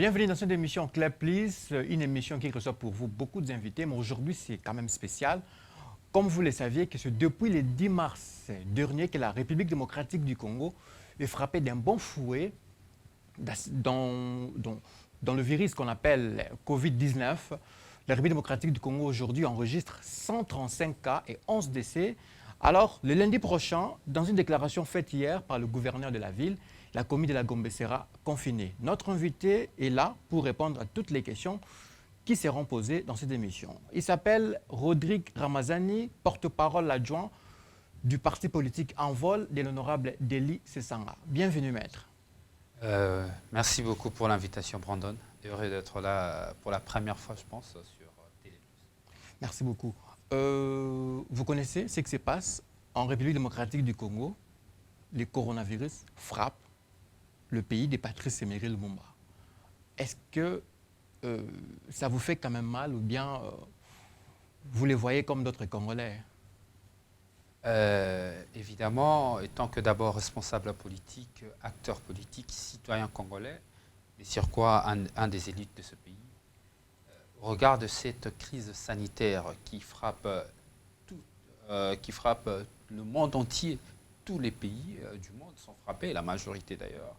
Bienvenue dans cette émission Claire Please, une émission qui reçoit pour vous beaucoup d'invités, mais aujourd'hui c'est quand même spécial. Comme vous le saviez, que c'est depuis le 10 mars dernier que la République démocratique du Congo est frappée d'un bon fouet dans le virus qu'on appelle Covid-19. La République démocratique du Congo aujourd'hui enregistre 135 cas et 11 décès. Alors, le lundi prochain, dans une déclaration faite hier par le gouverneur de la ville, la commune de la Gombe sera confinée. Notre invité est là pour répondre à toutes les questions qui seront posées dans cette émission. Il s'appelle Rodrigue Ramazani, porte-parole adjoint du parti politique Envol de l'honorable Deli Sesanga. Bienvenue, maître. Merci beaucoup pour l'invitation, Brandon. Heureux d'être là pour la première fois, je pense, sur Télé+. Merci beaucoup. Vous connaissez ce qui se passe en République démocratique du Congo. Le coronavirus frappe le pays de Patrice Emery Lumumba. Est-ce que ça vous fait quand même mal ou bien vous les voyez comme d'autres Congolais? Évidemment, étant que d'abord responsable politique, acteur politique, citoyen congolais, et sur quoi un des élites de ce pays, au regard de cette crise sanitaire qui frappe le monde entier, tous les pays du monde sont frappés, la majorité d'ailleurs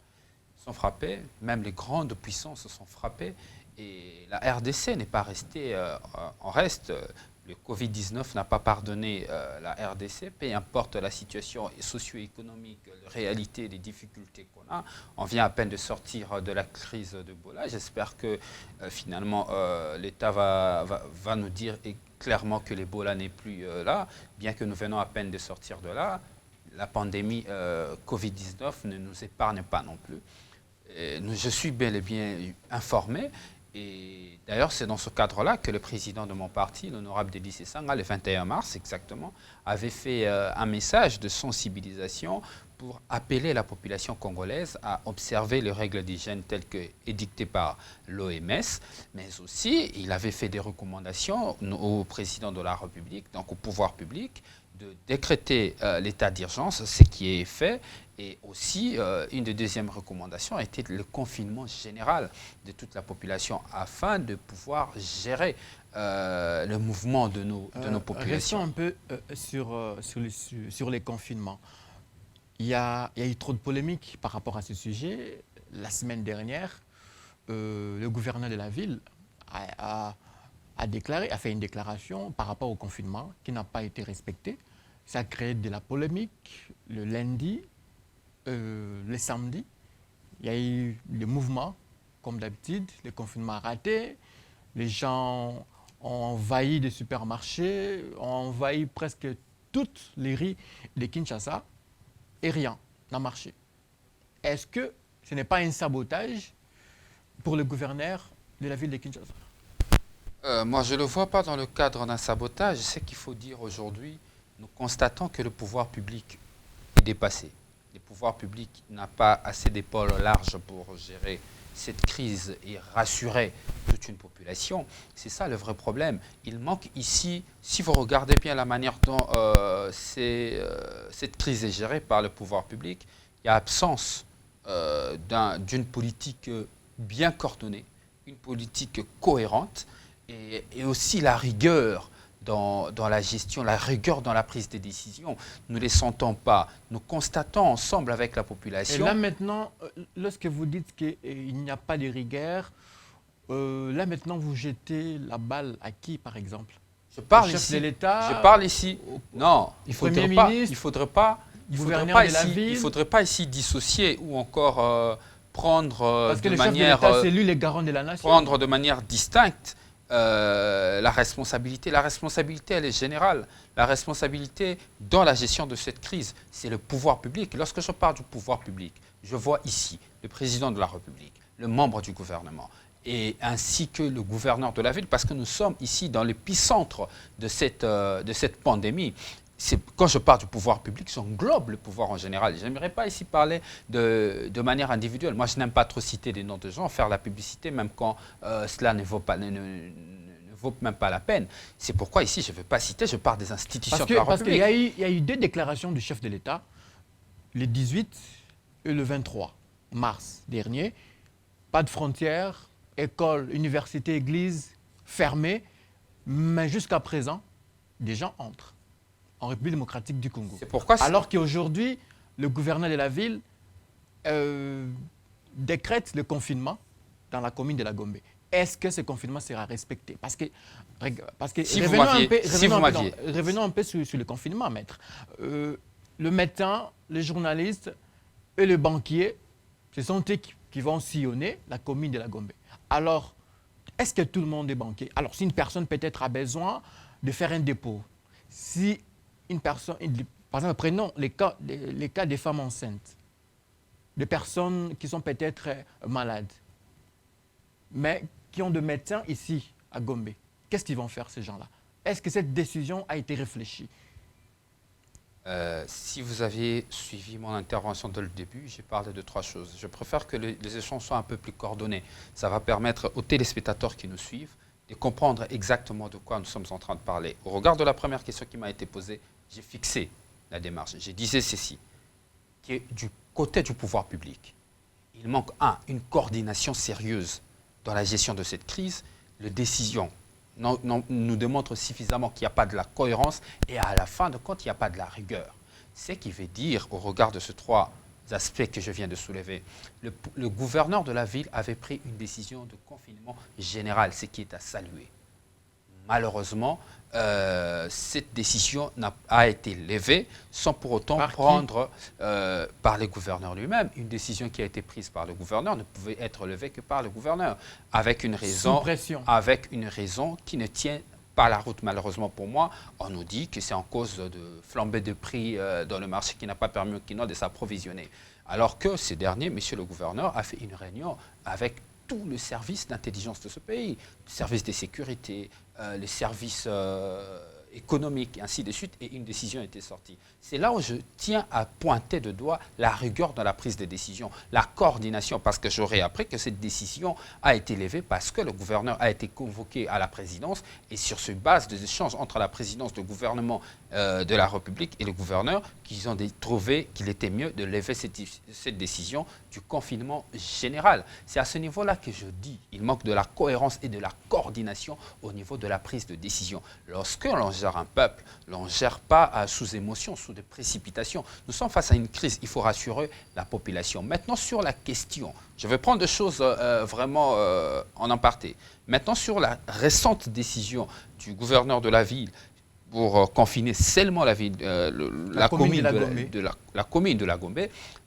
sont frappés, même les grandes puissances sont frappées, et la RDC n'est pas restée en reste. Le Covid-19 n'a pas pardonné la RDC, peu importe la situation socio-économique, la réalité, les difficultés qu'on a. On vient à peine de sortir de la crise d'Ebola. J'espère que finalement l'État va nous dire clairement que l'Ebola n'est plus là, bien que nous venons à peine de sortir de là. La pandémie Covid-19 ne nous épargne pas non plus. Je suis bel et bien informé. Et d'ailleurs, c'est dans ce cadre-là que le président de mon parti, l'honorable Deli Sesanga, le 21 mars exactement, avait fait un message de sensibilisation pour appeler la population congolaise à observer les règles d'hygiène telles qu'édictées par l'OMS, mais aussi il avait fait des recommandations au président de la République, donc au pouvoir public, de décréter l'état d'urgence, ce qui est fait. Et aussi, une des deuxièmes recommandations a été le confinement général de toute la population afin de pouvoir gérer le mouvement de nos populations. Restons un peu sur les confinements. Il y a eu trop de polémiques par rapport à ce sujet. La semaine dernière, le gouverneur de la ville a fait une déclaration par rapport au confinement qui n'a pas été respecté. Ça a créé de la polémique le lundi. Le samedi, il y a eu des mouvements, comme d'habitude, le confinement raté, les gens ont envahi des supermarchés, ont envahi presque toutes les rues de Kinshasa et rien n'a marché. Est-ce que ce n'est pas un sabotage pour le gouverneur de la ville de Kinshasa? Moi, je ne le vois pas dans le cadre d'un sabotage. Ce qu'il faut dire aujourd'hui, nous constatons que le pouvoir public est dépassé. Le pouvoir public n'a pas assez d'épaules larges pour gérer cette crise et rassurer toute une population. C'est ça le vrai problème. Il manque ici, si vous regardez bien la manière dont cette crise est gérée par le pouvoir public, il y a absence d'une politique bien coordonnée, une politique cohérente et aussi la rigueur dans la gestion, la rigueur dans la prise des décisions. Nous ne les sentons pas. Nous constatons ensemble avec la population. Et là maintenant, lorsque vous dites qu'il n'y a pas de rigueur, là maintenant vous jetez la balle à qui par exemple? Je parle au chef ici. de l'État? Je parle ici. Non, il ne faudrait pas ici dissocier ou encore prendre parce que de le chef de l'État, c'est lui le garant de la nation. Prendre de manière distincte la responsabilité. La responsabilité, elle est générale. La responsabilité dans la gestion de cette crise, c'est le pouvoir public. Lorsque je parle du pouvoir public, je vois ici le président de la République, le membre du gouvernement, et ainsi que le gouverneur de la ville, parce que nous sommes ici dans l'épicentre de cette pandémie. Quand je parle du pouvoir public, j'englobe le pouvoir en général. Je n'aimerais pas ici parler de manière individuelle. Moi, je n'aime pas trop citer des noms de gens, faire la publicité, même quand cela ne vaut même pas la peine. C'est pourquoi ici, je ne veux pas citer, je parle des institutions de la République. Parce qu'il y a eu deux déclarations du chef de l'État, le 18 et le 23 mars dernier. Pas de frontières, écoles, universités, églises fermées, mais jusqu'à présent, des gens entrent en République démocratique du Congo. C'est pourquoi... Alors qu'aujourd'hui, le gouverneur de la ville décrète le confinement dans la commune de la Gombe. Est-ce que ce confinement sera respecté? Parce que si revenons un peu sur le confinement, maître. Le médecin, les journalistes et le banquier, ce sont eux qui vont sillonner la commune de la Gombe. Alors, est-ce que tout le monde est banquier? Alors, si une personne peut-être a besoin de faire un dépôt, si une personne, par exemple, prenons les cas des femmes enceintes, des personnes qui sont peut-être malades, mais qui ont de médecins ici, à Gombe. Qu'est-ce qu'ils vont faire, ces gens-là? Est-ce que cette décision a été réfléchie? Si vous aviez suivi mon intervention dès le début, j'ai parlé de 3 choses. Je préfère que les échanges soient un peu plus coordonnés. Ça va permettre aux téléspectateurs qui nous suivent de comprendre exactement de quoi nous sommes en train de parler. Au regard de la première question qui m'a été posée, j'ai fixé la démarche. J'ai dit ceci, qui est du côté du pouvoir public. Il manque, une coordination sérieuse dans la gestion de cette crise. Les décisions nous démontrent suffisamment qu'il n'y a pas de la cohérence et à la fin de compte, il n'y a pas de la rigueur. Ce qui veut dire, au regard de ces 3 aspects que je viens de soulever, le gouverneur de la ville avait pris une décision de confinement général, ce qui est à saluer. Malheureusement, cette décision a été levée sans pour autant prendre par le gouverneur lui-même. Une décision qui a été prise par le gouverneur ne pouvait être levée que par le gouverneur, avec une raison qui ne tient pas la route. Malheureusement pour moi, on nous dit que c'est en cause de flambée de prix dans le marché qui n'a pas permis au Kinois de s'approvisionner. Alors que ces derniers, monsieur le gouverneur, a fait une réunion avec tout le service d'intelligence de ce pays, le service de sécurité, les services économiques, et ainsi de suite, et une décision a été sortie. C'est là où je tiens à pointer de doigt la rigueur dans la prise de décision, la coordination, parce que j'aurais appris que cette décision a été levée parce que le gouverneur a été convoqué à la présidence, et sur ce base des échanges entre la présidence, le gouvernement de la République et le gouverneur, qu'ils ont trouvé qu'il était mieux de lever cette décision du confinement général. C'est à ce niveau-là que je dis, il manque de la cohérence et de la coordination au niveau de la prise de décision. Lorsque l'on gère un peuple, l'on ne gère pas sous émotion, sous des précipitations. Nous sommes face à une crise, il faut rassurer la population. Maintenant, sur la question, je vais prendre des choses vraiment en aparté. Maintenant, sur la récente décision du gouverneur de la ville pour confiner seulement la ville, la commune de la Gombe,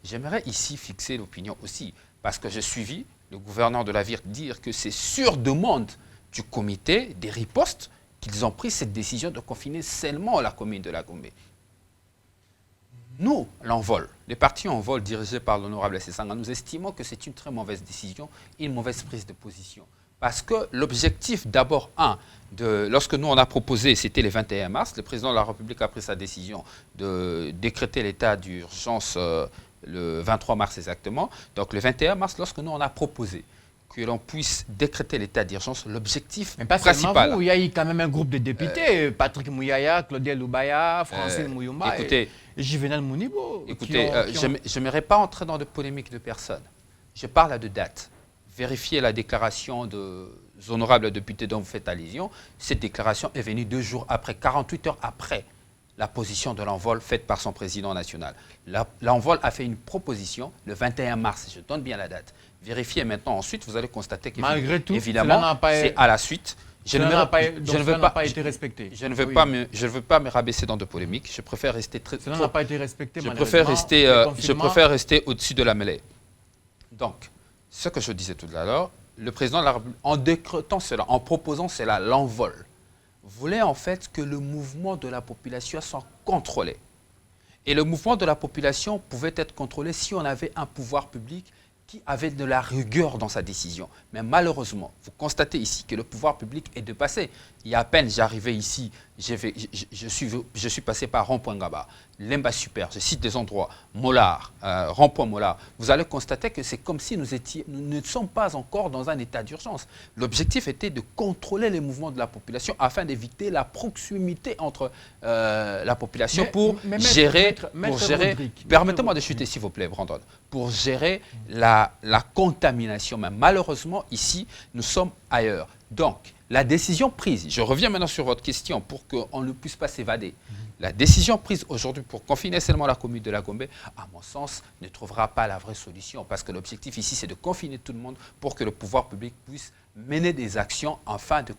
j'aimerais ici fixer l'opinion aussi, parce que j'ai suivi le gouverneur de la ville dire que c'est sur demande du comité des ripostes qu'ils ont pris cette décision de confiner seulement la commune de la Gombe. Nous, l'envol, les partis en vol dirigés par l'honorable Sessanga, nous estimons que c'est une très mauvaise décision, une mauvaise prise de position. Parce que l'objectif, d'abord, lorsque nous on a proposé, c'était le 21 mars, le président de la République a pris sa décision de décréter l'état d'urgence le 23 mars exactement. Donc le 21 mars, lorsque nous on a proposé que l'on puisse décréter l'état d'urgence, l'objectif principal... Vous, il y a eu quand même un groupe de députés, Patrick Mouyaya, Claudel Loubaya, Francine Mouyumba et Juvenal Mounibo. Écoutez, je n'aimerais pas entrer dans de polémiques de personnes. Je parle à de dates. Vérifiez la déclaration des honorables députés dont vous faites allusion. Cette déclaration est venue 2 jours après, 48 heures après la position de l'envol faite par son président national. L'envol a fait une proposition le 21 mars, je donne bien la date. Vérifiez maintenant, ensuite vous allez constater qu'évidemment, c'est à la suite. Ça n'a pas été respecté. Je ne veux pas me rabaisser dans de polémiques, je préfère rester très... Cela n'a pas été respecté, je préfère rester au-dessus de la mêlée. Donc, ce que je disais tout à l'heure, le président de la République, en décrétant cela, en proposant cela, l'envol, voulait en fait que le mouvement de la population soit contrôlé. Et le mouvement de la population pouvait être contrôlé si on avait un pouvoir public qui avait de la rigueur dans sa décision. Mais malheureusement, vous constatez ici que le pouvoir public est dépassé. Il y a à peine, j'arrivais ici je suis passé par Rond-Point Gaba, Lemba Super, je cite des endroits, Mollard, Rond-Point Mollard. Vous allez constater que c'est comme si nous ne sommes pas encore dans un état d'urgence. L'objectif était de contrôler les mouvements de la population afin d'éviter la proximité entre la population pour gérer. Permettez-moi de chuter, s'il vous plaît, Brandon. Pour gérer la contamination. Mais malheureusement, ici, nous sommes ailleurs. Donc, la décision prise, je reviens maintenant sur votre question pour qu'on ne puisse pas s'évader. La décision prise aujourd'hui pour confiner seulement la commune de la Gombe, à mon sens, ne trouvera pas la vraie solution parce que l'objectif ici, c'est de confiner tout le monde pour que le pouvoir public puisse mener des actions afin de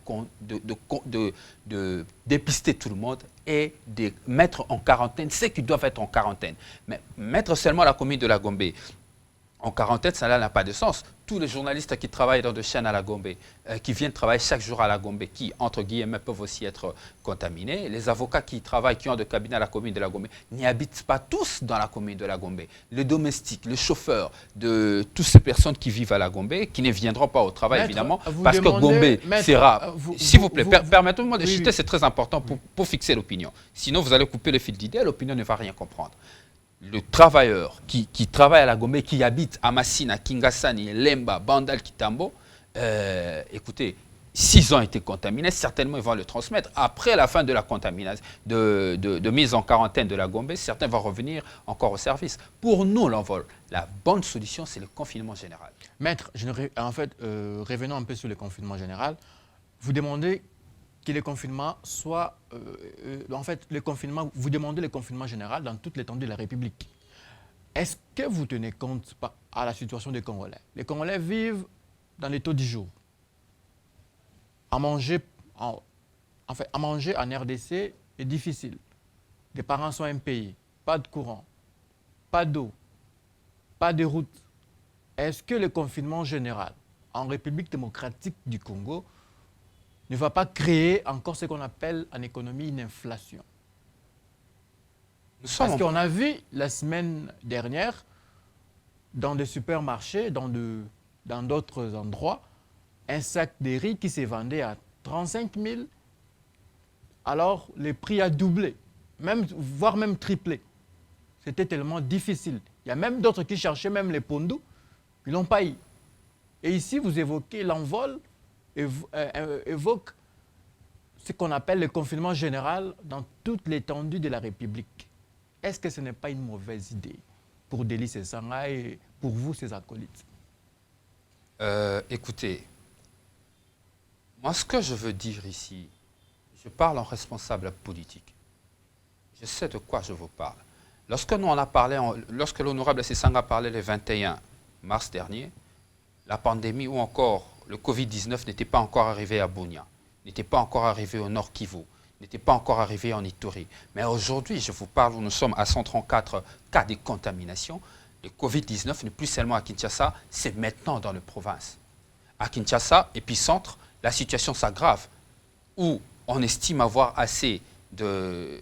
dépister tout le monde et de mettre en quarantaine ceux qui doivent être en quarantaine. Mais mettre seulement la commune de la Gombe en quarantaine, ça n'a pas de sens. Tous les journalistes qui travaillent dans des chaînes à la Gombe, qui viennent travailler chaque jour à la Gombe, qui, entre guillemets, peuvent aussi être contaminés. Les avocats qui travaillent, qui ont des cabinets à la commune de la Gombe, n'y habitent pas tous dans la commune de la Gombe. Les domestiques, les chauffeurs de toutes ces personnes qui vivent à la Gombe, qui ne viendront pas au travail, Maître, évidemment, parce que Gombe sera... S'il vous plaît, permettez-moi de chuter, c'est très important pour fixer l'opinion. Sinon, vous allez couper le fil d'idée, l'opinion ne va rien comprendre. Le travailleur qui travaille à la Gombe, qui habite à Massina, Kingasani, Lemba, Bandal, Kitambo, écoutez, s'ils ont été contaminés, certainement ils vont le transmettre. Après la fin de la contamination, de mise en quarantaine de la Gombe, certains vont revenir encore au service. Pour nous, l'envol, la bonne solution, c'est le confinement général. Maître, revenons un peu sur le confinement général. Vous demandez que le confinement soit... vous demandez le confinement général dans toute l'étendue de la République. Est-ce que vous tenez compte à la situation des Congolais? Les Congolais vivent dans les taux du jour. À manger en RDC est difficile. Les parents sont impayés. Pas de courant, pas d'eau, pas de route. Est-ce que le confinement général en République démocratique du Congo ne va pas créer encore ce qu'on appelle en économie une inflation? Parce qu'on a vu la semaine dernière, dans des supermarchés, dans d'autres endroits, un sac de riz qui s'est vendu à 35 000, alors le prix a doublé, voire même triplé. C'était tellement difficile. Il y a même d'autres qui cherchaient même les pondous, ils n'ont pas eu. Et ici, vous évoquez l'envol, évoque ce qu'on appelle le confinement général dans toute l'étendue de la République. Est-ce que ce n'est pas une mauvaise idée pour Délice Sanga et pour vous, ses acolytes? Écoutez, moi, ce que je veux dire ici, je parle en responsable politique. Je sais de quoi je vous parle. Lorsque l'honorable Sesanga parlait le 21 mars dernier, la pandémie ou encore le Covid-19 n'était pas encore arrivé à Bunia, n'était pas encore arrivé au Nord Kivu, n'était pas encore arrivé en Ituri. Mais aujourd'hui, je vous parle, où nous sommes à 134 cas de contamination. Le Covid-19 n'est plus seulement à Kinshasa, c'est maintenant dans les provinces. À Kinshasa, épicentre, la situation s'aggrave, où on estime avoir assez des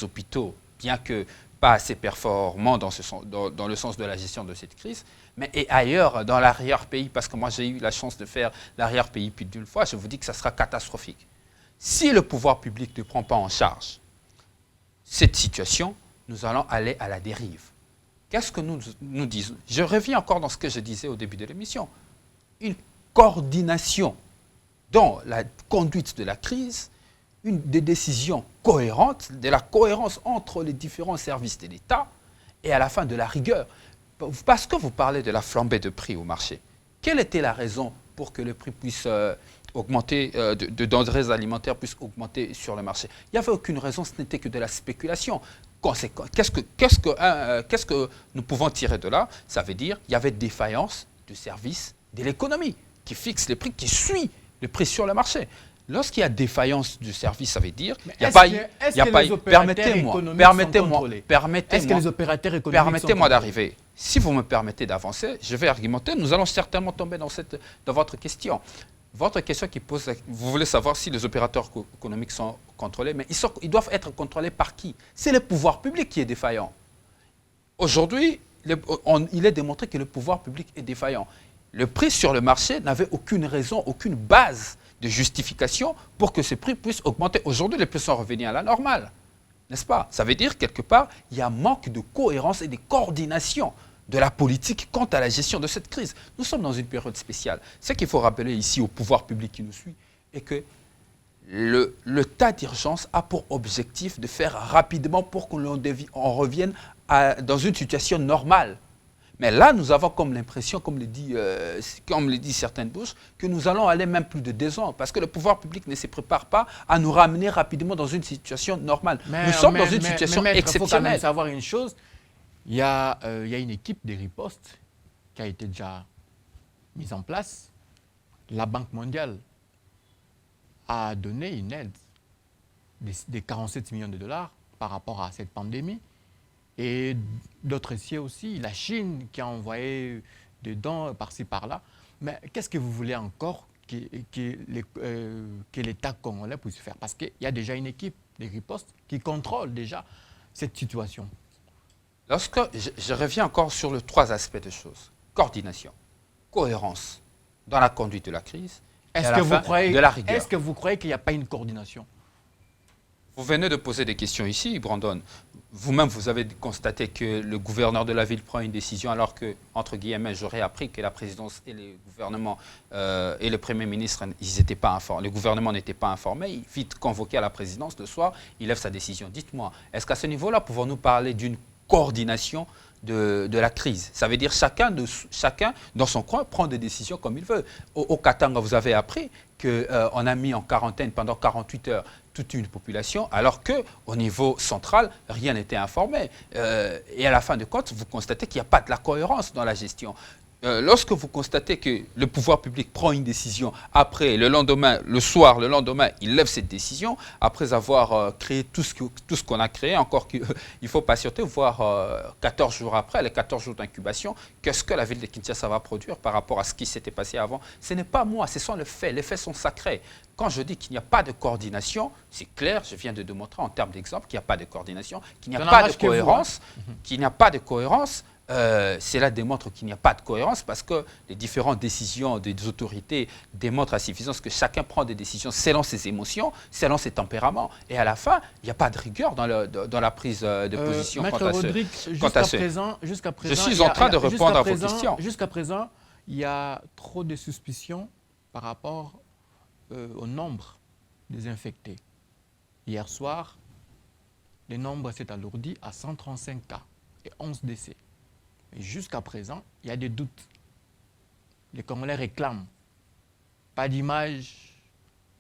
hôpitaux, bien que pas assez performants dans le sens de la gestion de cette crise, mais et ailleurs, dans l'arrière-pays, parce que moi j'ai eu la chance de faire l'arrière-pays plus d'une fois, je vous dis que ça sera catastrophique. Si le pouvoir public ne prend pas en charge cette situation, nous allons aller à la dérive. Qu'est-ce que nous disons? Je reviens encore dans ce que je disais au début de l'émission. Une coordination dans la conduite de la crise, des décisions cohérentes, de la cohérence entre les différents services de l'État et à la fin de la rigueur. Parce que vous parlez de la flambée de prix au marché. Quelle était la raison pour que le prix puisse augmenter, de denrées alimentaires puisse augmenter sur le marché? Il n'y avait aucune raison, ce n'était que de la spéculation. Qu'est-ce que nous pouvons tirer de là? Ça veut dire qu'il y avait défaillance du service de l'économie qui fixe les prix, qui suit le prix sur le marché. Lorsqu'il y a défaillance du service, ça veut dire qu'il n'y a pas eu... Permettez-moi d'arriver. Si vous me permettez d'avancer, je vais argumenter. Nous allons certainement tomber dans votre question. Votre question qui pose, vous voulez savoir si les opérateurs économiques sont contrôlés, mais ils doivent être contrôlés par qui? C'est le pouvoir public qui est défaillant. Aujourd'hui, il est démontré que le pouvoir public est défaillant. Le prix sur le marché n'avait aucune raison, aucune base de justification pour que ces prix puissent augmenter. Aujourd'hui, les prix sont revenus à la normale, n'est-ce pas? Ça veut dire, quelque part, il y a un manque de cohérence et de coordination de la politique quant à la gestion de cette crise. Nous sommes dans une période spéciale. Ce qu'il faut rappeler ici au pouvoir public qui nous suit est que l'état d'urgence a pour objectif de faire rapidement pour qu'on revienne dans une situation normale. Mais là, nous avons comme l'impression, comme le dit certaines bouches, que nous allons aller même plus de 2 ans, parce que le pouvoir public ne se prépare pas à nous ramener rapidement dans une situation normale. Nous sommes dans une situation exceptionnelle. Il faut quand même exceptionnelle. savoir une chose, il y a une équipe de riposte qui a été déjà mise en place. La Banque mondiale a donné une aide de 47 millions de dollars par rapport à cette pandémie. Et d'autres ici aussi, la Chine qui a envoyé des dons par-ci, par-là. Mais qu'est-ce que vous voulez encore que l'État congolais puisse faire? Parce qu'il y a déjà une équipe de riposte qui contrôle déjà cette situation. Lorsque je reviens encore sur les 3 aspects de choses. Coordination, cohérence dans la conduite de la crise et à la fin de la rigueur. Est-ce que vous croyez qu'il n'y a pas une coordination? Vous venez de poser des questions ici, Brandon. Vous-même, vous avez constaté que le gouverneur de la ville prend une décision alors que, entre guillemets, j'aurais appris que la présidence et le gouvernement et le Premier ministre, ils n'étaient pas informés. Le gouvernement n'était pas informé. Il vite convoqué à la présidence le soir, il lève sa décision. Dites-moi, est-ce qu'à ce niveau-là, pouvons-nous parler d'une coordination de la crise? Ça veut dire chacun dans son coin prend des décisions comme il veut. Au Katanga, vous avez appris qu'on a mis en quarantaine pendant 48 heures toute une population, alors qu'au niveau central, rien n'était informé. Et à la fin de compte, vous constatez qu'il n'y a pas de la cohérence dans la gestion. Lorsque vous constatez que le pouvoir public prend une décision, après, le lendemain, il lève cette décision, après avoir créé tout ce qu'on a créé, encore qu'il faut patienter, voir 14 jours après, les 14 jours d'incubation, qu'est-ce que la ville de Kinshasa va produire par rapport à ce qui s'était passé avant. Ce n'est pas moi, ce sont les faits sont sacrés. Quand je dis qu'il n'y a pas de coordination, c'est clair, je viens de démontrer en termes d'exemple qu'il n'y a pas de coordination, qu'il n'y a pas de cohérence, cela démontre qu'il n'y a pas de cohérence parce que les différentes décisions des autorités démontrent à suffisance que chacun prend des décisions selon ses émotions, selon ses tempéraments. Et à la fin, il n'y a pas de rigueur dans la prise de position Maître quant à Rodrigue, jusqu'à présent, je suis en train de répondre à vos questions. Jusqu'à présent, il y a trop de suspicions par rapport au nombre des infectés. Hier soir, le nombre s'est alourdi à 135 cas et 11 décès. Et jusqu'à présent, il y a des doutes. Les Congolais réclament pas d'image,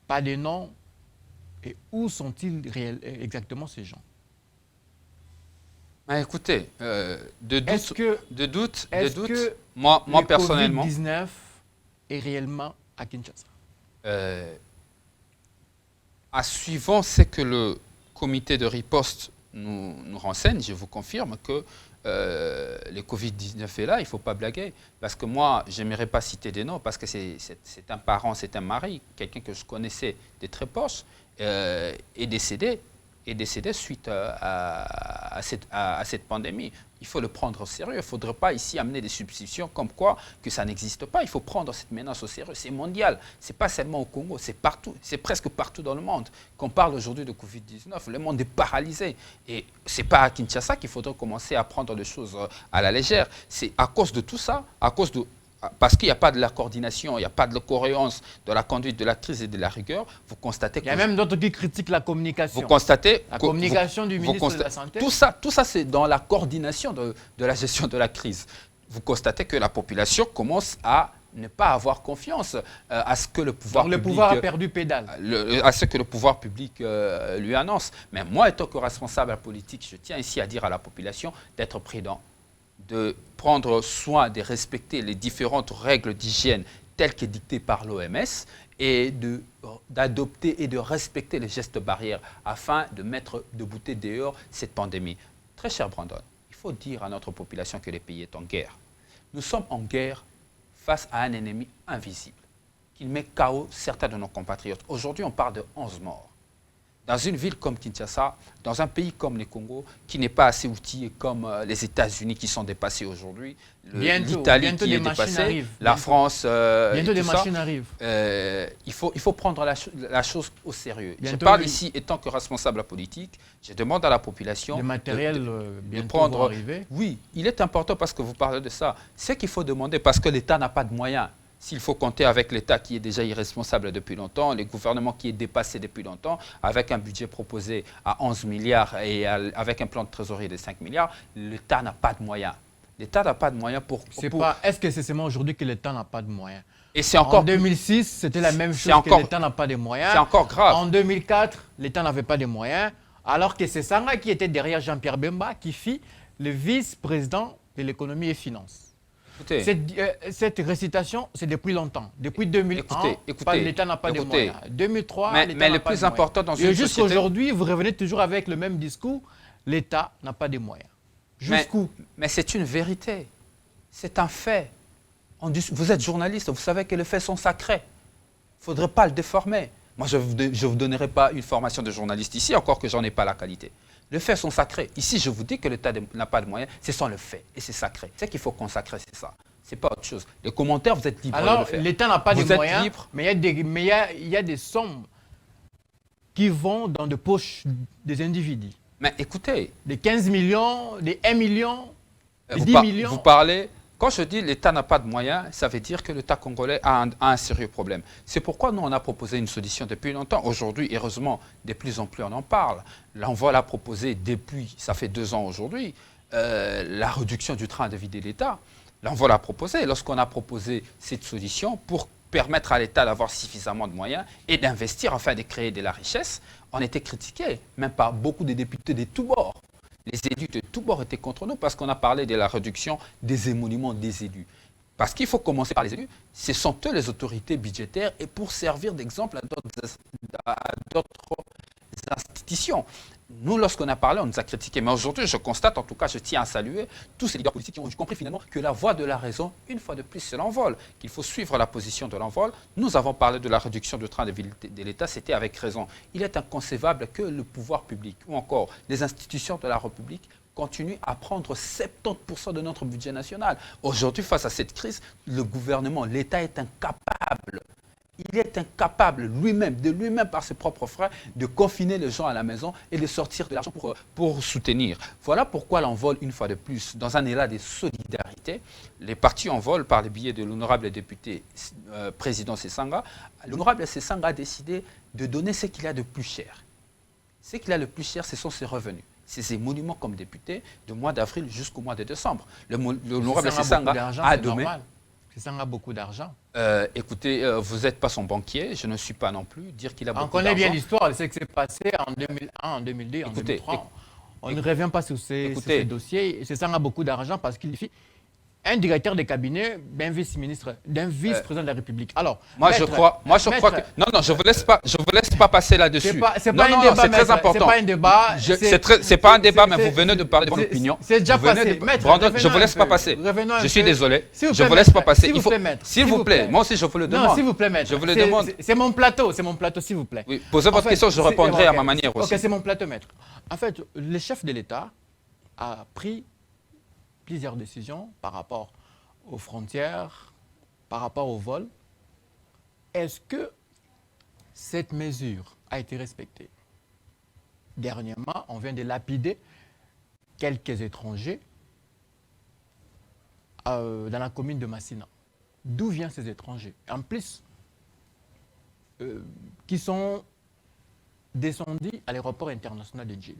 pas de nom. Et où sont-ils exactement ces gens? Écoutez, de doute, que moi personnellement, le Covid-19 est réellement à Kinshasa? À suivant ce que le comité de riposte nous renseigne, je vous confirme que le Covid-19 est là, il ne faut pas blaguer. Parce que moi, je n'aimerais pas citer des noms, parce que c'est un parent, c'est un mari, quelqu'un que je connaissais de très proche, est décédé suite à cette pandémie. Il faut le prendre au sérieux. Il ne faudrait pas ici amener des substitutions comme quoi que ça n'existe pas. Il faut prendre cette menace au sérieux. C'est mondial. Ce n'est pas seulement au Congo, c'est partout. C'est presque partout dans le monde. Qu'on parle aujourd'hui de Covid-19, le monde est paralysé. Et ce n'est pas à Kinshasa qu'il faudrait commencer à prendre les choses à la légère. C'est à cause de tout ça, parce qu'il n'y a pas de la coordination, il n'y a pas de la cohérence de la conduite de la crise et de la rigueur, vous constatez que... Il y a même d'autres qui critiquent la communication. Vous constatez... La communication du ministre de la Santé. Tout ça c'est dans la coordination de la gestion de la crise. Vous constatez que la population commence à ne pas avoir confiance à ce que le pouvoir public... Le pouvoir a perdu pédale. À ce que le pouvoir public lui annonce. Mais moi, étant que responsable politique, je tiens ici à dire à la population d'être prudent, de prendre soin de respecter les différentes règles d'hygiène telles que dictées par l'OMS et d'adopter et de respecter les gestes barrières afin de mettre de bouter dehors cette pandémie. Très cher Brandon, il faut dire à notre population que le pays est en guerre. Nous sommes en guerre face à un ennemi invisible qui met KO certains de nos compatriotes. Aujourd'hui, on parle de 11 morts. dans une ville comme Kinshasa, dans un pays comme le Congo, qui n'est pas assez outillé comme les États-Unis qui sont dépassés aujourd'hui, l'Italie qui est dépassée, la France, bientôt des machines arrivent. Il faut prendre la chose au sérieux. Bientôt, je parle ici étant que responsable politique, je demande à la population le matériel de prendre. Arriver. Oui, il est important parce que vous parlez de ça. C'est qu'il faut demander parce que l'État n'a pas de moyens. S'il faut compter avec l'État qui est déjà irresponsable depuis longtemps, le gouvernement qui est dépassé depuis longtemps, avec un budget proposé à 11 milliards et avec un plan de trésorerie de 5 milliards, l'État n'a pas de moyens. L'État n'a pas de moyens pour... Est-ce que c'est seulement aujourd'hui que l'État n'a pas de moyens? Et c'est encore... En 2006, c'était la même chose que l'État n'a pas de moyens. C'est encore grave. En 2004, l'État n'avait pas de moyens, alors que c'est Sanga qui était derrière Jean-Pierre Bemba, qui fit le vice-président de l'économie et finances. Cette récitation, c'est depuis longtemps. Depuis 2001, l'État n'a pas de moyens. 2003, l'État n'a pas de moyens. Mais le plus important dans une société... Jusqu'à aujourd'hui, vous revenez toujours avec le même discours. L'État n'a pas de moyens. Jusqu'où? Mais c'est une vérité. C'est un fait. Vous êtes journaliste, vous savez que les faits sont sacrés. Il ne faudrait pas le déformer. Moi, je ne vous donnerai pas une formation de journaliste ici, encore que j'en ai pas la qualité. Les faits sont sacrés. Ici, je vous dis que l'État n'a pas de moyens. Ce sont les faits et c'est sacré. C'est qu'il faut consacrer, c'est ça. Ce n'est pas autre chose. Les commentaires, vous êtes libre de le faire. Alors, l'État n'a pas de moyens, mais il y a des sommes qui vont dans les poches des individus. Mais écoutez... Des 15 millions, des 1 million, des 10 millions. Vous parlez... Quand je dis l'État n'a pas de moyens, ça veut dire que l'État congolais a un sérieux problème. C'est pourquoi nous, on a proposé une solution depuis longtemps. Aujourd'hui, heureusement, de plus en plus on en parle. L'envol a proposé depuis, ça fait 2 ans aujourd'hui, la réduction du train de vie de l'État. L'envol a proposé. Lorsqu'on a proposé cette solution pour permettre à l'État d'avoir suffisamment de moyens et d'investir afin de créer de la richesse, on était critiqué, même par beaucoup de députés de tous bords. Les élus de tous bords étaient contre nous parce qu'on a parlé de la réduction des émoluments des élus. Parce qu'il faut commencer par les élus, ce sont eux les autorités budgétaires et pour servir d'exemple à d'autres institutions. Nous, lorsqu'on a parlé, on nous a critiqués. Mais aujourd'hui, je constate, en tout cas, je tiens à saluer tous ces leaders politiques qui ont compris finalement que la voie de la raison, une fois de plus, c'est l'envol, qu'il faut suivre la position de l'envol. Nous avons parlé de la réduction du train de vie de l'État, c'était avec raison. Il est inconcevable que le pouvoir public ou encore les institutions de la République continuent à prendre 70% de notre budget national. Aujourd'hui, face à cette crise, le gouvernement, l'État est incapable. Il est incapable de lui-même par ses propres frères de confiner les gens à la maison et de sortir de l'argent pour soutenir. Voilà pourquoi l'envol, une fois de plus, dans un élan de solidarité, les partis envolent par le biais de l'honorable député président Sesanga. L'honorable Sesanga a décidé de donner ce qu'il a de plus cher. Ce qu'il a le plus cher, ce sont ses revenus. C'est ses monuments comme député du mois d'avril jusqu'au mois de décembre. L'honorable Sesanga a donné... Sesanga a beaucoup d'argent. Écoutez, vous n'êtes pas son banquier, je ne suis pas non plus. Dire qu'il a beaucoup d'argent. On connaît bien l'histoire, c'est ce qui s'est passé en 2001, en 2002, en 2003. On ne revient pas sur ces dossiers. Sesanga a beaucoup d'argent parce qu'il fit un directeur de cabinet d'un vice-président de la République. Alors, moi, je crois que... Non, je ne vous laisse pas passer là-dessus. C'est pas un débat, c'est très important. C'est pas un débat. C'est pas un débat, mais vous venez de parler de votre opinion. C'est déjà passé. Brandon, je ne vous laisse pas passer. Je suis désolé. Je ne vous laisse pas passer. S'il vous plaît, moi aussi, je vous le demande. Non, s'il vous plaît, maître. Je vous le demande. C'est mon plateau, s'il vous plaît. Oui, posez votre question, je répondrai à ma manière aussi. Ok, c'est mon plateau, maître. En fait, le chef de l'État a pris plusieurs décisions par rapport aux frontières, par rapport au vol. Est-ce que cette mesure a été respectée? Dernièrement, on vient de lapider quelques étrangers dans la commune de Massina. D'où viennent ces étrangers? En plus, qui sont descendus à l'aéroport international de Djil.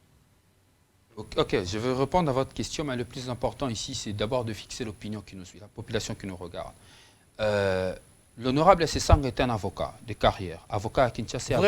Ok, je vais répondre à votre question, mais le plus important ici, c'est d'abord de fixer l'opinion qui nous suit, la population qui nous regarde. L'honorable Sesanga est un avocat de carrière, avocat à Kinshasa,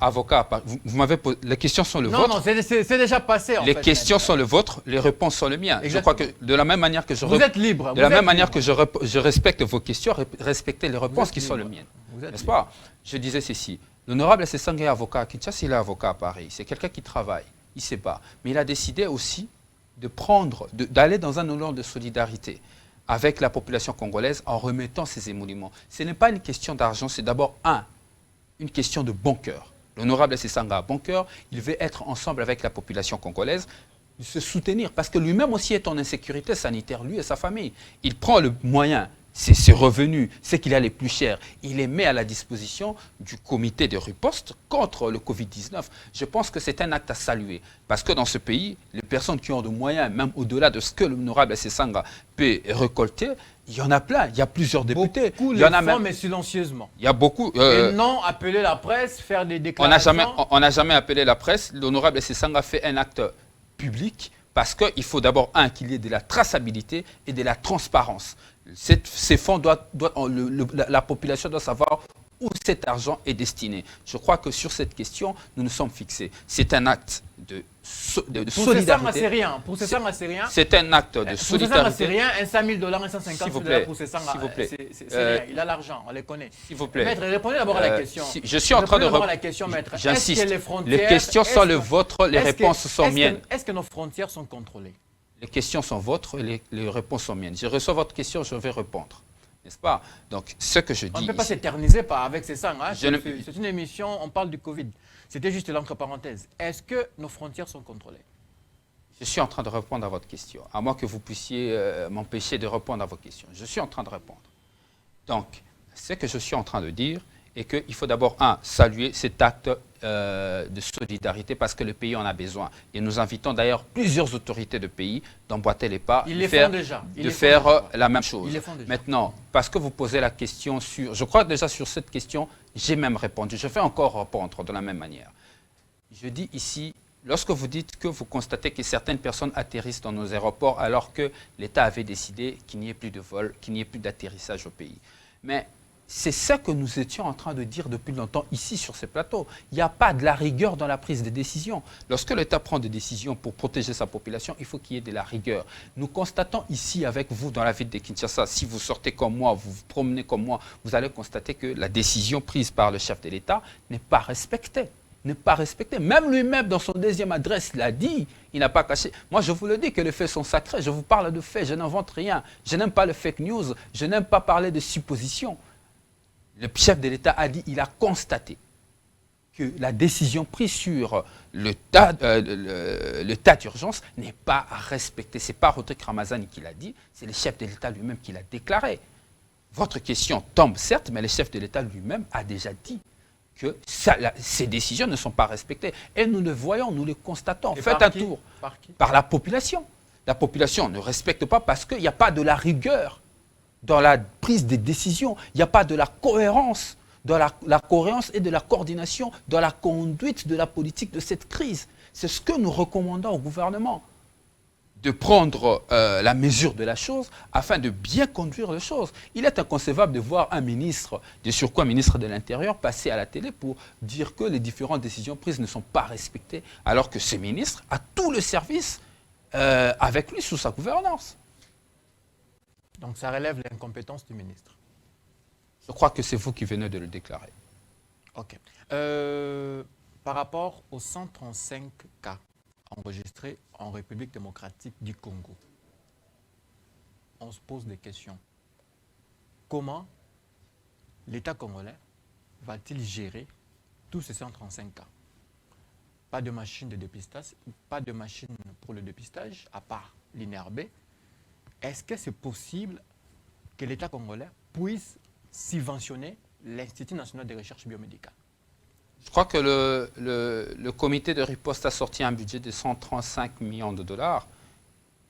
avocat. Vous m'avez posé, les questions sont les vôtres. Non, c'est déjà passé. Les questions sont les vôtres, les réponses sont les miennes. Je crois que de la même manière que je... Vous êtes libre. De la même manière que je respecte vos questions, respectez les réponses qui sont les miennes. N'est-ce pas? Je disais ceci. L'honorable Sesanga est avocat à Kinshasa, il est avocat à Paris. C'est quelqu'un qui travaille. Il ne sait pas. Mais il a décidé aussi d'aller dans un élan de solidarité avec la population congolaise en remettant ses émoluments. Ce n'est pas une question d'argent, c'est d'abord une question de bon cœur. L'honorable Sesanga a bon cœur, il veut être ensemble avec la population congolaise, se soutenir, parce que lui-même aussi est en insécurité sanitaire, lui et sa famille. Il prend le moyen, c'est ses revenus, c'est qu'il a les plus chers, il les met à la disposition du comité de riposte contre le Covid-19. Je pense que c'est un acte à saluer, parce que dans ce pays, les personnes qui ont de moyens, même au-delà de ce que l'honorable Sesanga peut récolter, il y en a plein, il y a plusieurs députés. Beaucoup il y en a le font, mais silencieusement. Il y a beaucoup. Et non appeler la presse, faire des déclarations. On n'a jamais appelé la presse. L'honorable Sesanga fait un acte public parce qu'il faut d'abord, qu'il y ait de la traçabilité et de la transparence. Ces fonds la population doit savoir où cet argent est destiné. Je crois que sur cette question, nous nous sommes fixés. C'est un acte de solidarité. Pour Sesanga, c'est rien. C'est un acte de solidarité. Pour Sesanga, c'est rien. Un $100 000, un $150 pour Sesanga, s'il vous plaît. C'est rien. Il a l'argent, on les connaît. S'il vous plaît. Maître, répondez d'abord à la question. Je suis en train de répondre. J'insiste. Les questions sont les vôtres, les réponses sont miennes. Est-ce que nos frontières sont contrôlées? Les questions sont vôtres et les réponses sont miennes. Je reçois votre question, je vais répondre. N'est-ce pas? Donc, ce que je dis. On ne peut pas s'éterniser avec Sesanga. C'est une émission, on parle du Covid. C'était juste l'entre parenthèses. Est-ce que nos frontières sont contrôlées? Je suis en train de répondre à votre question, à moins que vous puissiez m'empêcher de répondre à vos questions. Je suis en train de répondre. Donc, ce que je suis en train de dire est qu'il faut d'abord, saluer cet acte de solidarité parce que le pays en a besoin. Et nous invitons d'ailleurs plusieurs autorités de pays d'emboîter les pas, de faire la même chose. Maintenant, parce que vous posez la question sur... Je crois que déjà sur cette question, j'ai même répondu. Je vais encore répondre de la même manière. Je dis ici, lorsque vous dites que vous constatez que certaines personnes atterrissent dans nos aéroports alors que l'État avait décidé qu'il n'y ait plus de vol, qu'il n'y ait plus d'atterrissage au pays. Mais c'est ça que nous étions en train de dire depuis longtemps ici sur ces plateaux. Il n'y a pas de la rigueur dans la prise de décision. Lorsque l'État prend des décisions pour protéger sa population, il faut qu'il y ait de la rigueur. Nous constatons ici avec vous dans la ville de Kinshasa, si vous sortez comme moi, vous vous promenez comme moi, vous allez constater que la décision prise par le chef de l'État n'est pas respectée. Même lui-même, dans son deuxième adresse, l'a dit, il n'a pas caché. Moi, je vous le dis que les faits sont sacrés. Je vous parle de faits, je n'invente rien. Je n'aime pas le fake news, je n'aime pas parler de suppositions. Le chef de l'État a dit, il a constaté que la décision prise sur le tas d'urgence n'est pas respectée. Ce n'est pas Rodrigue Ramazani qui l'a dit, c'est le chef de l'État lui-même qui l'a déclaré. Votre question tombe certes, mais le chef de l'État lui-même a déjà dit que ces décisions ne sont pas respectées. Et nous le voyons, nous le constatons. Faites un tour. Par la population. La population ne respecte pas parce qu'il n'y a pas de la rigueur dans la prise des décisions. Il n'y a pas de la cohérence, dans la cohérence et de la coordination dans la conduite de la politique de cette crise. C'est ce que nous recommandons au gouvernement, de prendre la mesure de la chose afin de bien conduire les choses. Il est inconcevable de voir un ministre, de surcroît ministre de l'Intérieur, passer à la télé pour dire que les différentes décisions prises ne sont pas respectées, alors que ce ministre a tout le service avec lui sous sa gouvernance. Donc ça relève l'incompétence du ministre. Je crois que c'est vous qui venez de le déclarer. OK. Par rapport aux 135 cas enregistrés en République démocratique du Congo, on se pose des questions. Comment l'État congolais va-t-il gérer tous ces 135 cas? Pas de machine de dépistage, pas de machine pour le dépistage, à part l'INRB. Est-ce que c'est possible que l'État congolais puisse subventionner l'Institut national de recherche biomédicale? Je crois que le comité de riposte a sorti un budget de 135 millions de dollars.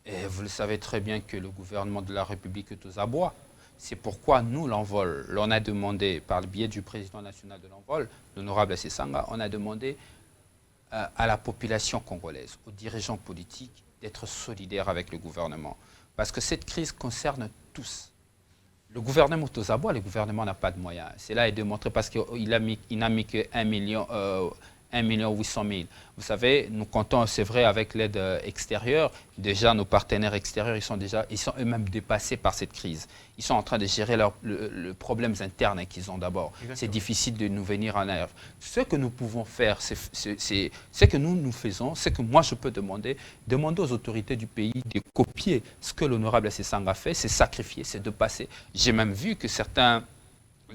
Et vous le savez très bien que le gouvernement de la République est aux abois. C'est pourquoi nous, l'envol, l'on a demandé, par le biais du président national de l'envol, l'honorable Sesanga, on a demandé à la population congolaise, aux dirigeants politiques, d'être solidaires avec le gouvernement. Parce que cette crise concerne tous. Le gouvernement est aux abois, le gouvernement n'a pas de moyens. Cela est démontré parce qu'il n'a mis que 1 800 000. Vous savez, nous comptons, c'est vrai, avec l'aide extérieure. Déjà, nos partenaires extérieurs, ils sont eux-mêmes dépassés par cette crise. Ils sont en train de gérer les problèmes internes qu'ils ont d'abord. C'est difficile de nous venir en aide. Ce que nous pouvons faire, c'est ce que nous faisons, c'est que moi je peux demander aux autorités du pays de copier ce que l'honorable Sesanga a fait, c'est sacrifier, c'est de passer. J'ai même vu que certains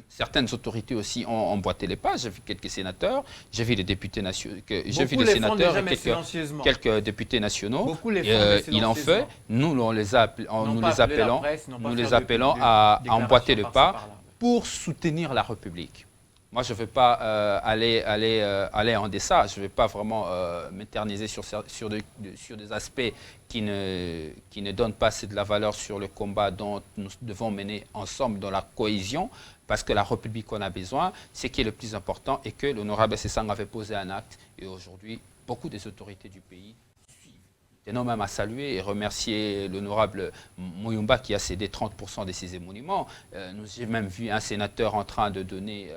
Certaines autorités aussi ont emboîté les pas. J'ai vu quelques sénateurs, j'ai vu les députés nationaux, j'ai vu Beaucoup des les font sénateurs déjà, et mais silencieusement. quelques députés nationaux. Beaucoup les font, mais Ils l'ont fait. silencieusement. Nous, on les a, N'ont nous pas les appelé la appelons, presse, n'ont pas nous fait les de appelons à emboîter le déclaration pas par-ci, par-là. pour soutenir la République. Moi, je ne veux pas aller en deçà. Je ne vais pas vraiment m'éterniser sur des aspects qui ne donnent pas assez de la valeur sur le combat dont nous devons mener ensemble dans la cohésion, parce que la République qu'on a besoin, c'est qui est le plus important et que l'honorable Sessang avait posé un acte. Et aujourd'hui, beaucoup des autorités du pays suivent. Tenons même à saluer et remercier l'honorable Moyumba qui a cédé 30% de ses émoluments. J'ai même vu un sénateur en train de donner...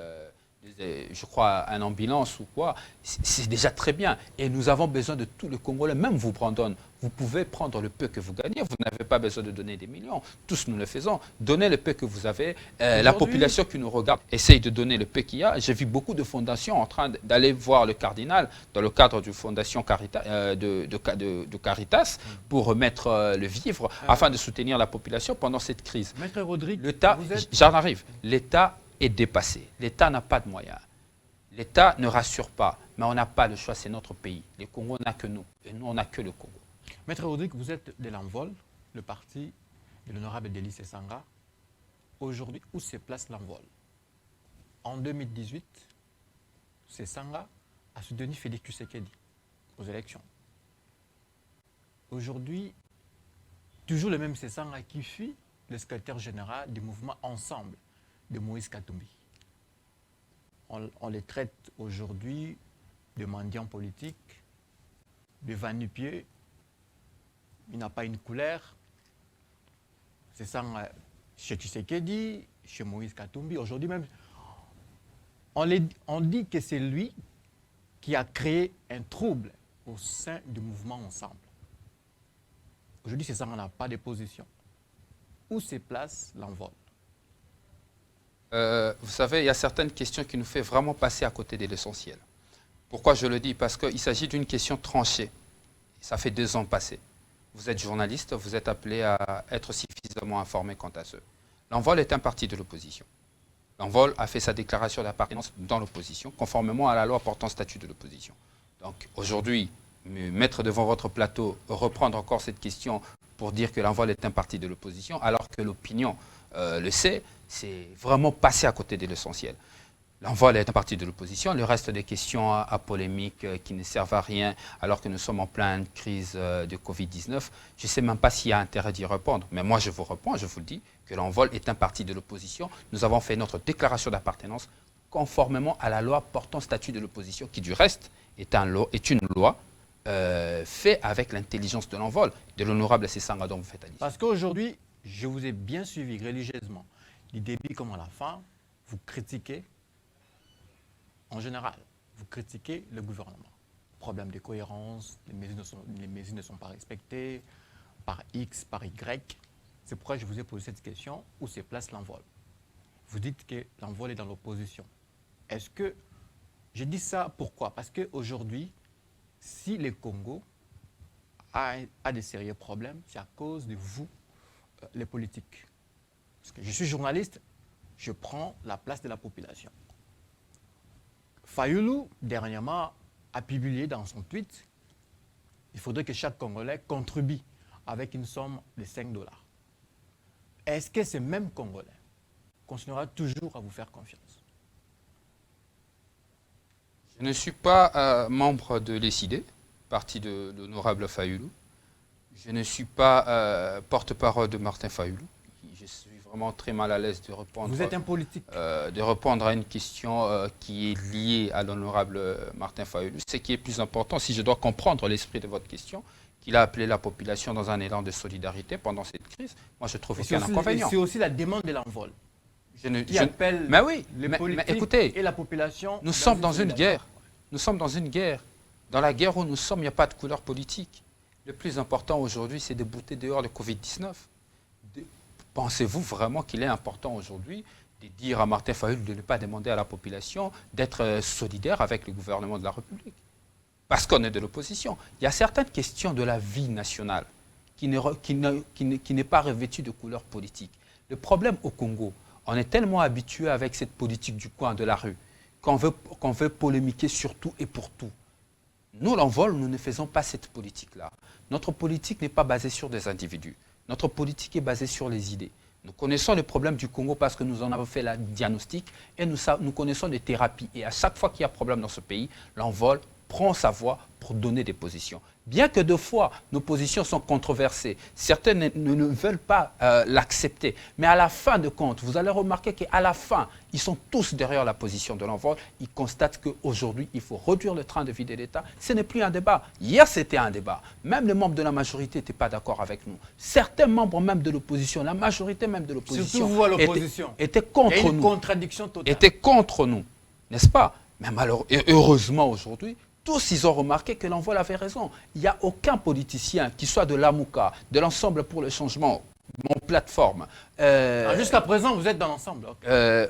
je crois, un ambulance ou quoi, c'est déjà très bien. Et nous avons besoin de tous les Congolais, même vous, Brandon. Vous pouvez prendre le peu que vous gagnez, vous n'avez pas besoin de donner des millions. Tous nous le faisons. Donnez le peu que vous avez. La population qui nous regarde essaye de donner le peu qu'il y a. J'ai vu beaucoup de fondations en train d'aller voir le cardinal dans le cadre d'une fondation de Caritas pour remettre le vivre afin de soutenir la population pendant cette crise. Maître Rodrigue, L'État, j'en arrive, l'État est dépassé. L'État n'a pas de moyens. L'État ne rassure pas, mais on n'a pas le choix, c'est notre pays. Le Congo n'a que nous, et nous, on n'a que le Congo. Maître Rodrigue, vous êtes de l'Envol, le parti de l'honorable Denis Sessanga. Aujourd'hui, où se place l'Envol? En 2018, Sessanga a soutenu Félix Tshisekedi aux élections. Aujourd'hui, toujours le même Sessanga qui fut le secrétaire général du mouvement Ensemble de Moïse Katumbi. On les traite aujourd'hui de mendiants politiques, de va-nu-pieds. Il n'a pas une couleur. C'est ça chez Tshisekedi, chez Moïse Katumbi. Aujourd'hui même, on dit que c'est lui qui a créé un trouble au sein du mouvement Ensemble. Aujourd'hui, c'est ça, on n'a pas de position. Où se place l'Envol? Vous savez, il y a certaines questions qui nous font vraiment passer à côté de l'essentiel. Pourquoi je le dis? Parce qu'il s'agit d'une question tranchée. Ça fait 2 ans passés. Vous êtes journaliste, vous êtes appelé à être suffisamment informé quant à ce. L'Envol est un parti de l'opposition. L'Envol a fait sa déclaration d'appartenance dans l'opposition, conformément à la loi portant statut de l'opposition. Donc aujourd'hui, me mettre devant votre plateau, reprendre encore cette question pour dire que l'Envol est un parti de l'opposition, alors que l'opinion le sait, c'est vraiment passer à côté de l'essentiel. L'Envol est un parti de l'opposition. Le reste des questions à polémique qui ne servent à rien alors que nous sommes en pleine crise de Covid-19, je ne sais même pas s'il y a intérêt d'y répondre. Mais moi, je vous réponds, je vous le dis, que l'Envol est un parti de l'opposition. Nous avons fait notre déclaration d'appartenance conformément à la loi portant statut de l'opposition, qui du reste est une loi faite avec l'intelligence de l'Envol, de l'honorable Sessanga dont vous faites allusion. Parce qu'aujourd'hui, je vous ai bien suivi religieusement, du début comme à la fin, vous critiquez. En général, vous critiquez le gouvernement. Problème de cohérence, les mesures ne sont pas respectées, par X, par Y. C'est pourquoi je vous ai posé cette question, où se place l'Envol? Vous dites que l'Envol est dans l'opposition. Est-ce que... Je dis ça pourquoi? Parce qu'aujourd'hui, si le Congo a des sérieux problèmes, c'est à cause de vous, les politiques. Parce que je suis journaliste, je prends la place de la population. Fayulu, dernièrement, a publié dans son tweet, il faudrait que chaque Congolais contribue avec une somme de 5 $. Est-ce que ces mêmes Congolais continuera toujours à vous faire confiance? Je ne suis pas membre de l'ESID, parti de l'honorable Fayulu. Je ne suis pas porte-parole de Martin Fayulu. Je suis vraiment très mal à l'aise de répondre. Vous êtes un politique. De répondre à une question qui est liée à l'honorable Martin Fayulu. Ce qui est plus important, si je dois comprendre l'esprit de votre question, qu'il a appelé la population dans un élan de solidarité pendant cette crise. Moi, je trouve aucun inconvénient. C'est aussi la demande de l'Envol. Appelle mais oui, les politiques mais écoutez, et la population. Nous sommes dans une guerre. Nous sommes dans une guerre. Dans la guerre où nous sommes, il n'y a pas de couleur politique. Le plus important aujourd'hui, c'est de bouter dehors le Covid-19. Pensez-vous vraiment qu'il est important aujourd'hui de dire à Martin Fayulu de ne pas demander à la population d'être solidaire avec le gouvernement de la République? Parce qu'on est de l'opposition. Il y a certaines questions de la vie nationale qui n'est pas revêtue de couleur politique. Le problème au Congo, On est tellement habitué avec cette politique du coin de la rue qu'on veut polémiquer sur tout et pour tout. Nous, l'Envol, nous ne faisons pas cette politique-là. Notre politique n'est pas basée sur des individus. Notre politique est basée sur les idées. Nous connaissons les problèmes du Congo parce que nous en avons fait le diagnostic et nous connaissons les thérapies. Et à chaque fois qu'il y a problème dans ce pays, l'Envol prend sa voix pour donner des positions. Bien que deux fois, nos positions sont controversées, certains ne veulent pas l'accepter. Mais à la fin de compte, vous allez remarquer qu'à la fin, ils sont tous derrière la position de l'Envol. Ils constatent qu'aujourd'hui, il faut réduire le train de vie de l'État. Ce n'est plus un débat. Hier, c'était un débat. Même les membres de la majorité n'étaient pas d'accord avec nous. Certains membres même de l'opposition, la majorité même de l'opposition, Surtout vous à l'opposition, étaient contre nous. Il y a une contradiction totale. Étaient contre nous, n'est-ce pas? Mais heureusement aujourd'hui, tous ils ont remarqué que l'Envol avait raison. Il n'y a aucun politicien qui soit de l'AMUCA, de l'Ensemble pour le changement, mon plateforme. Jusqu'à présent, vous êtes dans l'ensemble.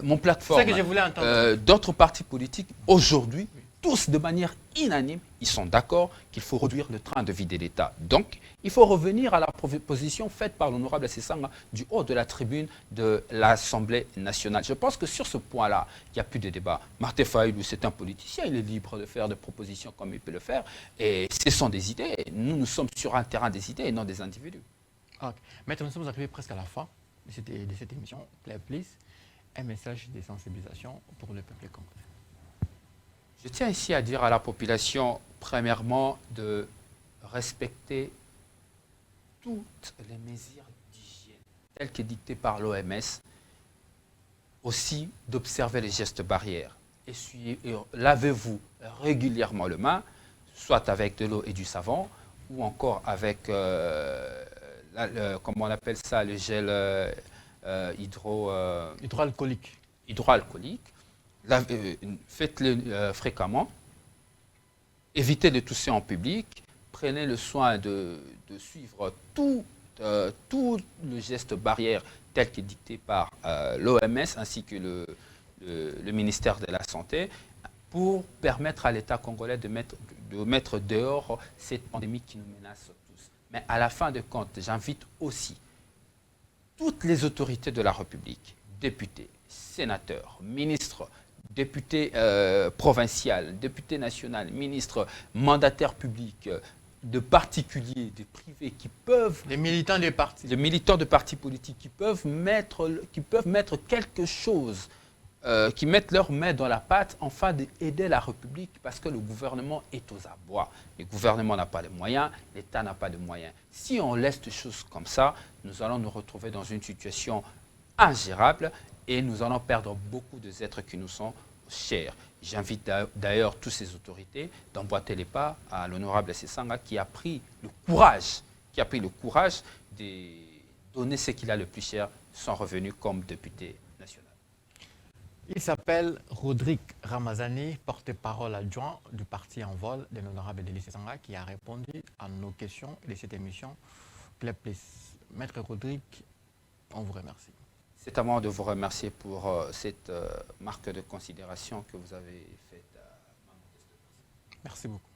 Mon plateforme. C'est ça que je voulais entendre. D'autres partis politiques, aujourd'hui, tous de manière unanime, ils sont d'accord qu'il faut réduire le train de vie de l'État. Donc, il faut revenir à la proposition faite par l'honorable Sessanga du haut de la tribune de l'Assemblée nationale. Je pense que sur ce point-là, il n'y a plus de débat. Martin Fayulu, c'est un politicien, il est libre de faire des propositions comme il peut le faire. Et ce sont des idées. Nous sommes sur un terrain des idées et non des individus. Okay. Maintenant, nous sommes arrivés presque à la fin de cette émission. Claire, please, un message de sensibilisation pour le peuple congolais. Je tiens ici à dire à la population, premièrement, de respecter toutes les mesures d'hygiène telles que dictées par l'OMS, aussi d'observer les gestes barrières. Lavez-vous régulièrement les mains, soit avec de l'eau et du savon, ou encore avec, comment on appelle ça, le gel hydroalcoolique. Faites-le fréquemment, évitez de tousser en public, prenez le soin de suivre tout le geste barrière tel que dicté par l'OMS ainsi que le ministère de la Santé pour permettre à l'État congolais de mettre dehors cette pandémie qui nous menace tous. Mais à la fin de compte, j'invite aussi toutes les autorités de la République, députés, sénateurs, ministres, députés provinciaux, députés nationaux, ministres, mandataires publics, de particuliers, de privés qui peuvent... Les militants des partis. Les militants de partis politiques qui peuvent mettre quelque chose, qui mettent leur main dans la pâte afin d'aider la République parce que le gouvernement est aux abois. Le gouvernement n'a pas de moyens, l'État n'a pas de moyens. Si on laisse des choses comme ça, nous allons nous retrouver dans une situation ingérable et nous allons perdre beaucoup des êtres qui nous sont chers. J'invite d'ailleurs toutes ces autorités d'emboîter les pas à l'honorable Sessanga qui a pris le courage de donner ce qu'il a le plus cher, son revenu comme député national. Il s'appelle Rodrigue Ramazani, porte-parole adjoint du parti Envol de l'honorable Denis Sessanga qui a répondu à nos questions de cette émission. Maître Rodrigue, on vous remercie. C'est à moi de vous remercier pour cette marque de considération que vous avez faite. Merci beaucoup.